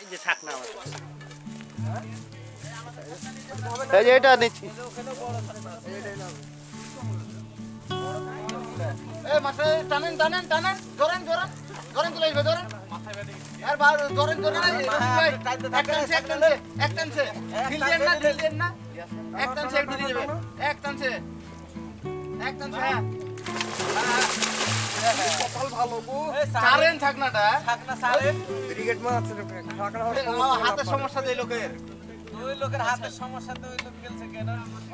এই যে থাক না এই যে এটা নিচ্ছি এই মাছে টানেন টানেন টানেন ধরেন ধরেন ধরেন তুলে আসবে ধরেন আর বার ধরেন ধরেন এক টানছে ঢিল দেন না এক টানছে এক ঢিল দেবে এক টানছে হ্যাঁ কপাল ভালো গো সারেন থাকনাটা থাকনা সারেন ব্রিগেড মাছ থাকনা হাতে সমস্যা দেই লোকের দুই লোকের হাতে সমস্যা তো ওই লোক গেলছে কেন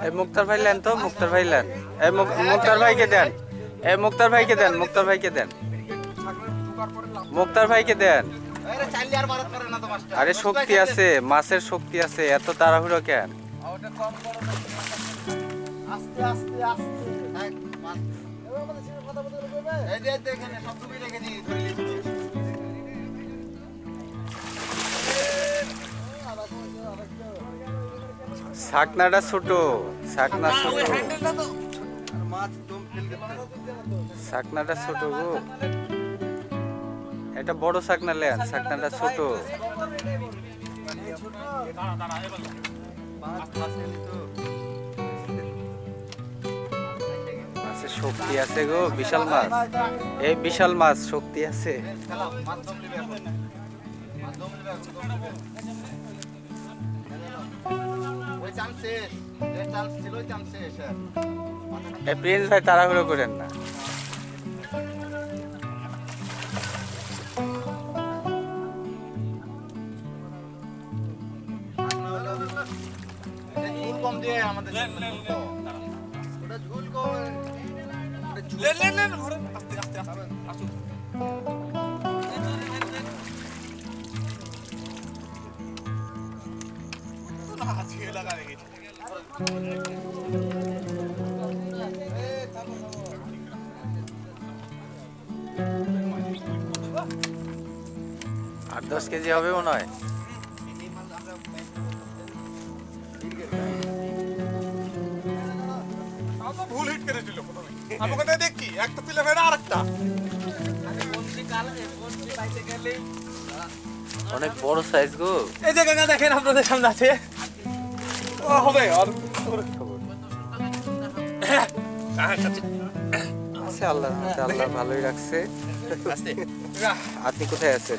এই মুক্তার ভাই নেন তো মুক্তার ভাই নেন এই মুক্তার ভাইকে দেন এই মুক্তার ভাইকে দেন মুক্তার ভাইকে দেন মুক্তার ভাইকে দেন আরে চাইলে আর বারত করে না তো মাস্টার আরে শক্তি আছে মাছের শক্তি আছে এত তাড়াহুড়ো কেন ওটা কম করো না আস্তে আস্তে আস্তে এক মাছ এবার আমাদের সাথে কথা বলতে হবে এই যে দেখেন সব তুমি রেখে দিই ধরে নিয়েছি ছাকনাটা ছোট ছাকনা ছোট মাছ দম ফেল করতে ছাকনাটা ছোট গো এটা বড় ছাকনা লেন ছাকনাটা ছোট মাছের শক্তি আছে গো বিশাল মাছ এই বিশাল মাছ শক্তি আছে মাছ দম নেবে এখন মাছ দম নেবে ওই চান্সে যে চান্স ছিল ওই চান্সে স্যার এই প্রিন্স ভাই তাড়াহুড়ো করেন না ঝুল কম দিয়ে আমাদের ওটা ঝুল কম আস্তে আস্তে আসুন আর 10 কেজি হবে মনে হয় ভুল হিট করে দিল প্রথমে আমি কথা দেখি একটা পিলে ফেরা আরেকটা অনেক বড় সাইজ গো এই জায়গাটা দেখেন আপনাদের সামনে আছে ও হবে আর আছে আল্লাহ ভালোই রাখছে আপনি কোথায় আছেন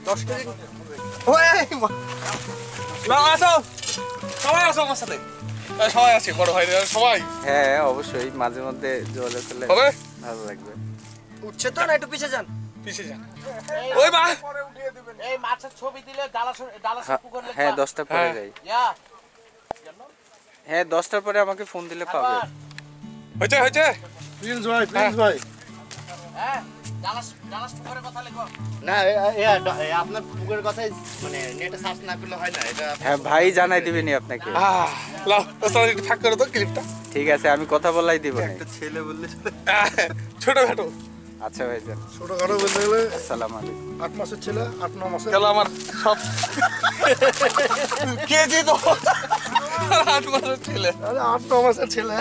10 কেজি ওই না আসো সবাই আসো আমার সাথে সবাই আছে বড় ভাই সবাই হ্যাঁ অবশ্যই মাঝে মধ্যে যোগাযোগ করলে হবে ভালো লাগবে উঠছে তো না একটু পিছে যান পিছে যান ওই মা এই মাছের ছবি দিলে ডালা পুকুর লিখবা হ্যাঁ 10টা পরে যাই ইয়া হ্যাঁ 10টার পরে আমাকে ফোন দিলে পাবে হয়েছে প্রিন্স ভাই হ্যাঁ ডালা পুকুরের কথা লিখো না আপনার পুকুরের কথাই মানে নেটে সার্চ না করলে হয় না এটা হ্যাঁ ভাই জানাই দিবেনি আপনাকে লাও ওস্তাদ একটু ফাঁক করে দাও ক্লিপটা ঠিক আছে আমি কথা বলাই দিব না একটা ছেলে বললে ছোটখাটো আচ্ছা ভাইজান ছোটখাটো বলতে গেলে আসসালামু আলাইকুম 8 মাসের ছেলে 8-9 মাসের গেল আমার সব কেজি তো 8 মাসের ছেলে আরে 8-9 মাসের ছেলে